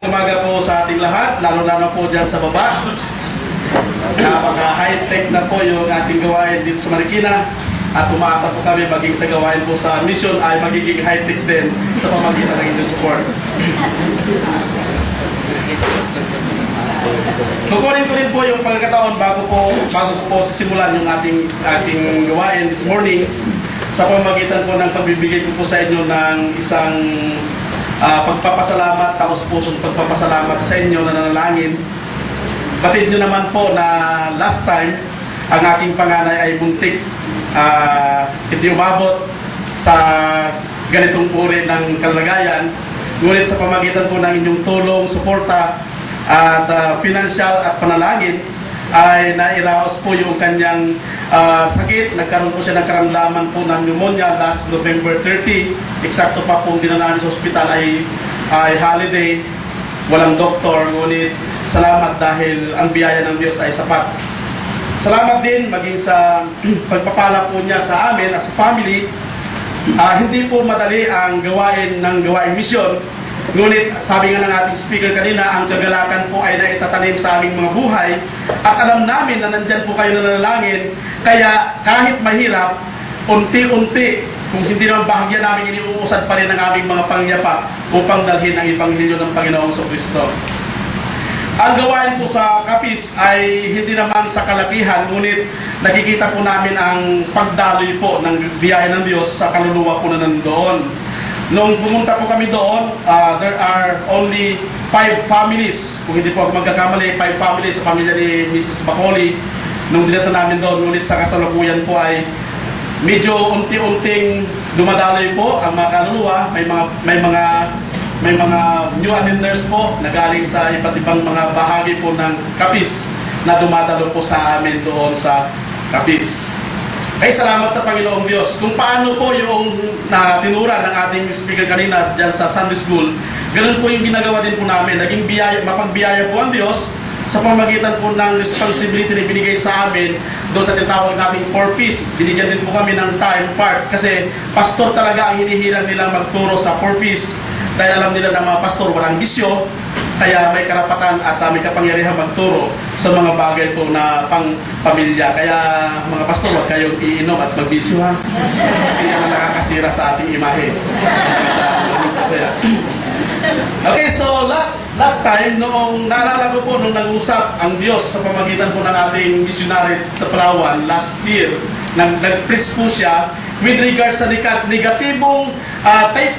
Umaga po sa ating lahat, lalo-lalo po dyan sa baba. Napaka-high-tech na po yung ating gawain dito sa Marikina. At umaasa po kami maging sa gawain po sa mission ay magiging high-tech din sa pamagitan ng inyong support. Kukunin ko rin po yung pagkakataon bago ko po sisimulan yung ating gawain this morning sa pamagitan po ng pagbibigay ko po sa inyo ng isang pagpapasalamat, taos pusong pagpapasalamat sa inyo na nanalangin. Batid nyo naman po na last time, ang aking panganay ay buntik. Hindi umabot sa ganitong uri ng kalagayan. Ngunit sa pamagitan po ng inyong tulong, suporta, at financial at panalangin, ay nairaos po yung kanyang sakit. Nagkaroon po siya ng karamdaman po ng pneumonia last November 30. Eksakto pa po dinala sa ospital ay holiday, walang doktor. Ngunit salamat dahil ang biyaya ng Diyos ay sapat. Salamat din maging sa pagpapala po niya sa amin as a family. Hindi po madali ang gawain ng gawain mission. Ngunit sabi nga ng ating speaker kanina, ang kagalakan po ay naitatanim sa aming mga buhay at alam namin na nandyan po kayo nananalangin. Kaya kahit mahirap, unti-unti, kung hindi naman bahagya namin, iniuusad pa rin ang aming mga pangyapa upang dalhin ang Ebanghelyo ng Panginoong Kristo. Ang gawain po sa Capiz ay hindi naman sa kalakihan, ngunit nakikita po namin ang pagdaloy po ng biyaya ng Diyos sa kaluluwa po na nandoon. Nung pumunta po kami doon, there are only 5 families. Kung hindi po ako magkakamali, 5 families sa pamilya ni Mrs. Bacoli. Nung dinata namin doon, ngunit sa kasalukuyan po ay medyo unti-unting dumadaloy po ang mga kaluluwa. May mga new attenders po na galing sa iba't ibang mga bahagi po ng Capiz na dumadalo po sa amin doon sa Capiz. Ay salamat sa Panginoong Diyos. Kung paano po yung tinura ng ating speaker kanina dyan sa Sunday School, ganun po yung ginagawa din po namin. Naging mapagbiyaya po ang Diyos sa pamagitan po ng responsibility na binigay sa amin doon sa tinatawag nating 4Ps. Binigyan din po kami ng time part kasi pastor talaga ang hinihirang nilang magturo sa 4Ps. Dahil alam nila na mga pastor walang bisyo, kaya may karapatan at may kapangyarihan magturo sa mga bagay po na pang-pamilya. Kaya mga pastor, huwag kayong iinom at magbisyo ha. Kasi yan ang nakakasira sa ating imahe. Okay, so last time, noong naalala ko po, nung nag-usap ang Diyos sa pamagitan po ng ating missionary sa Palawan last year, nag-preach po siya with regards sa negatibong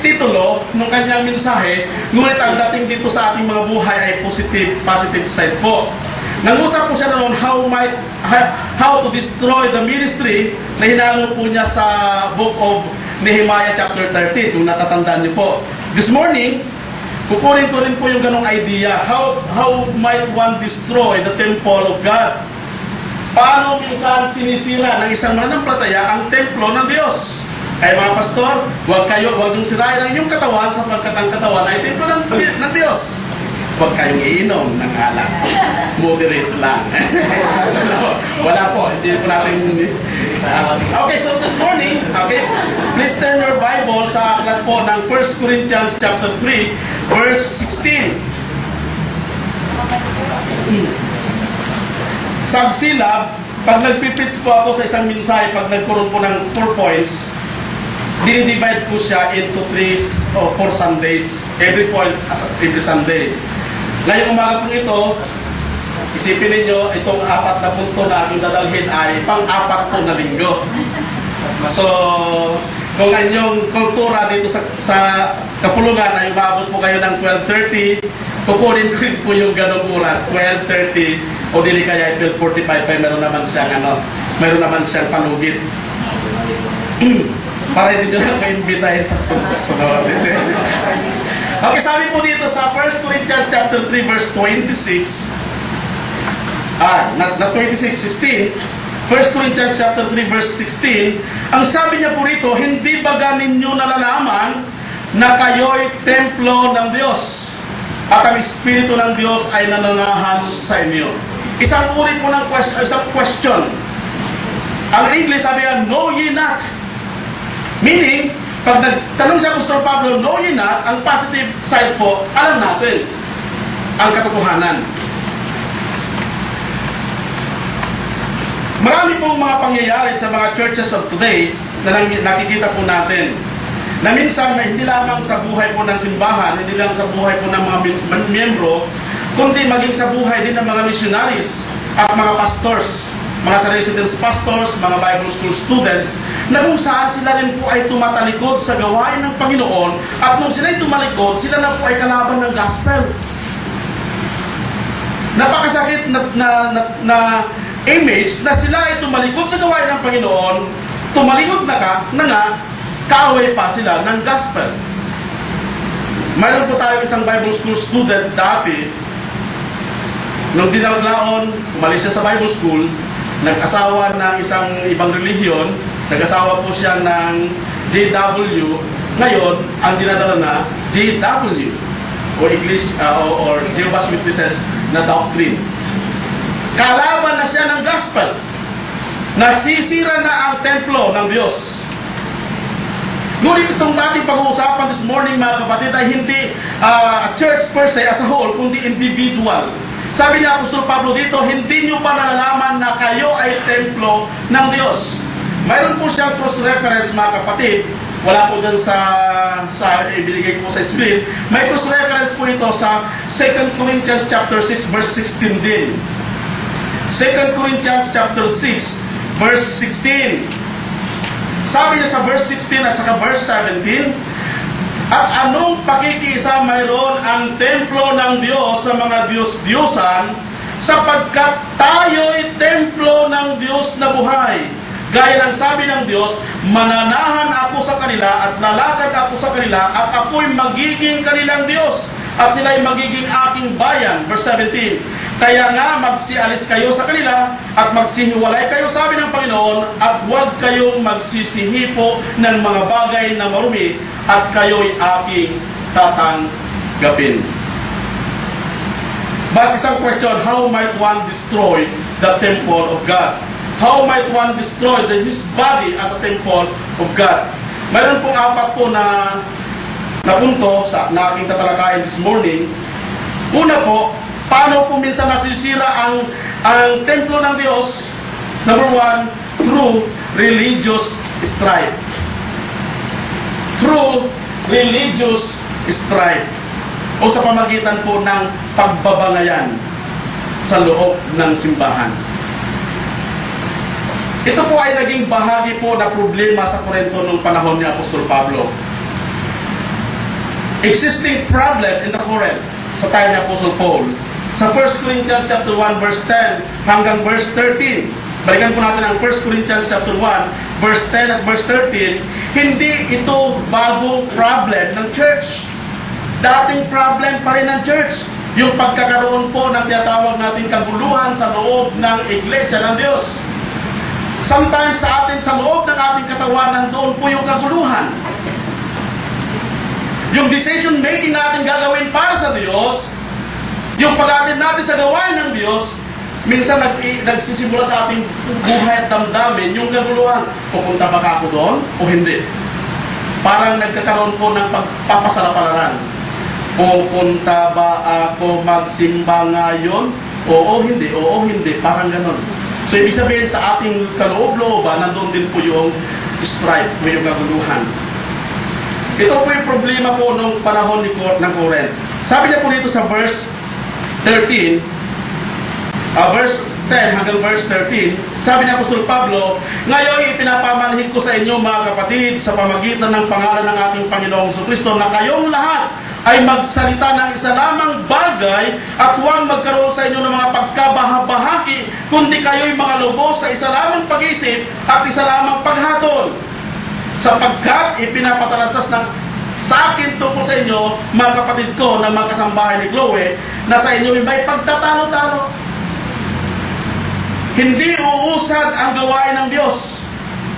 titulo ng kanyang mensahe, ngunit ang dating dito sa ating mga buhay ay positive side po. Nag-usap po siya noon how to destroy the ministry na hinalo po niya sa book of Nehemiah chapter 13, kung natatandaan niyo po. This morning, kukunin ko rin po yung ganong idea. How might one destroy the temple of God? Paano minsan sinisira ng isang mananampalataya ang templo ng Diyos? Kaya mga pastor, huwag niyong sirain ang iyong katawan sapagkat ang katawan ay templo ng Diyos. Huwag kayong iinom ng alak. Moderate lang. Wala po. Hindi po natin. Okay, so this morning, please turn your Bible sa aklat po ng 1 Corinthians chapter 3, verse 16. Subsilab, pag nagpipitch po ako sa isang mensahe, pag nagkaroon po ng 4 points, dinidivide po siya into 3 or 4 Sundays. Every point as every Sunday. Ngayong umaga po ito, isipin ninyo, itong 4 na punto na aking dadalhin ay pang-4 po na linggo. So, kung ang inyong kultura dito sa Kapulungan ay umabot po kayo ng 12:30, kukunin ko rin po yung ganong oras, 12:30, o dili kaya 12:45, ay meron naman siyang panugit. Para hindi nyo lang maimbitahin sa sunod. Okay, sabi po dito sa 1 Corinthians chapter 3, verse 26, not 26, 16, 1 Corinthians chapter 3, verse 16, ang sabi niya po rito, hindi ba ninyo nalalaman na kayo'y templo ng Diyos at ang Espiritu ng Diyos ay nanangahalos sa inyo? Isang uri po ng question. Ang English sabi nga, know ye not. Meaning, pag nagtanong si Apostol Pablo, know ye not, ang positive side po, alam natin. ang katotohanan. Marami pong mga pangyayari sa mga churches of today na nakikita po natin na minsan na hindi lamang sa buhay po ng simbahan, hindi lang sa buhay po ng mga miyembro, kundi maging sa buhay din ng mga missionaries at mga pastors, mga residence pastors, mga Bible school students, na kung saan sila rin po ay tumatalikod sa gawain ng Panginoon, at nung sila ay tumalikod, sila na po ay kalaban ng gospel. Napakasakit na image na sila ay tumalikod sa gawain ng Panginoon, tumalikod na nga, kaaway pa sila ng gospel. Mayroon po tayo isang Bible school student dati, nung dinaglaon, umalis siya sa Bible school, nag-asawa ng isang ibang relihiyon, nag-asawa po siya ng JW, ngayon, ang dinadala na JW, o English, or Jehovah's Witnesses na doctrine. Kalaban na siya ng gospel. Nasisira na ang templo ng Diyos. Ngunit itong ating pag-uusapan this morning, mga kapatid, ay hindi church per se as a whole, kundi individual. Sabi ni Apostol Pablo dito, hindi nyo pa nalalaman na kayo ay templo ng Diyos. Mayroon po siyang cross-reference, mga kapatid. Wala po dun sa ibinigay ko sa screen. May cross-reference po ito sa 2 Corinthians chapter 6, verse 16 din. 2 Corinthians chapter 6, verse 16. Sabi niya sa verse 16 at saka verse 17, at anong pakikiisa mayroon ang templo ng Diyos sa mga Diyos-Diyosan, sapagkat tayo'y templo ng Diyos na buhay. Gaya ng sabi ng Diyos, mananahan ako sa kanila at lalakad ako sa kanila at ako'y magiging kanilang Diyos at sila'y magiging aking bayan. Verse 17, kaya nga magsialis kayo sa kanila at magsihiwalay kayo, sabi ng Panginoon, at huwag kayong magsisihipo ng mga bagay na marumi at kayo'y aking tatanggapin. But isang question, how might one destroy the temple of God? How might one destroy his body as a temple of God? Mayroon pong apat po na punto na aking tatalakayin this morning. Una po, paano po minsan nasisira ang templo ng Diyos? Number one, through religious strife. Through religious strife. O sa pamagitan po ng pagbabangayan sa loob ng simbahan. Ito po ay naging bahagi po na problema sa Corinto noong panahon ni Apostol Pablo. Existing problem in the Corinth sa tayo ni Apostol Paul. Sa 1 Corinthians chapter 1 verse 10 hanggang verse 13. Balikan po natin ang 1 Corinthians chapter 1 verse 10 at verse 13. Hindi ito bagong problem ng church. Dating problem pa rin ng church. Yung pagkakaroon po ng tinatawag natin kaguluhan sa loob ng iglesia ng Diyos. Sometimes sa atin, sa loob ng ating katawan, nandoon po yung kaguluhan. Yung decision making natin gagawin para sa Diyos, yung pag-atid natin sa gawain ng Diyos, minsan nagsisimula sa ating buhay at damdamin yung kaguluhan. Pupunta ba ako doon o hindi? Parang nagkakaroon po ng pagpapasalapalaran. Pupunta ba ako magsimba ngayon? Oo, hindi. Oo, hindi. Parang ganon. So, ibig sabihin sa ating kaloob-looban, nandoon din po yung strife, po yung kaguluhan. Ito po yung problema po nung panahon ng Corinth. Sabi niya po dito sa verse 13, verse 10 hanggang verse 13, sabi ni Apostol Pablo, ngayon ipinapamanhid ko sa inyo mga kapatid sa pamagitan ng pangalan ng ating Panginoong Jesucristo na kayong lahat ay magsalita ng isa lamang bagay at huwag magkaroon sa inyo ng mga pagkabahabahagi, kundi kayo'y mga lubos sa isa lamang pag-isip at isa lamang paghatol. Sapagkat ipinapatalastas sa akin tungkol sa inyo, mga kapatid ko na mga kasambahay ni Chloe, na sa inyo may pagtatalo-talo. Hindi uusad ang gawain ng Diyos.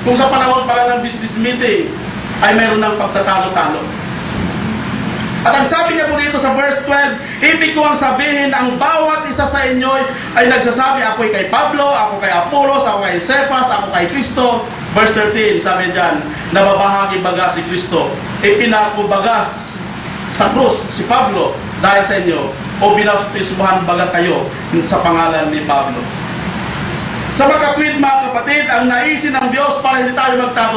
Kung sa panahon pa lang ng business meeting ay mayroon ng pagtatalo-talo. At ang sabi niya po dito sa verse 12, ibig ko ang sabihin, ang bawat isa sa inyo ay nagsasabi, ako'y kay Pablo, ako kay Apollos, ako kay Cephas, ako kay Kristo. Verse 13, sabi diyan, nababahagi baga si Kristo. Ipinakubagas sa krus si Pablo dahil sa inyo o binautismuhan baga kayo sa pangalan ni Pablo. Sa mga kapatid, mga kapatid, ang naisin ng Diyos para hindi tayo magtatuloy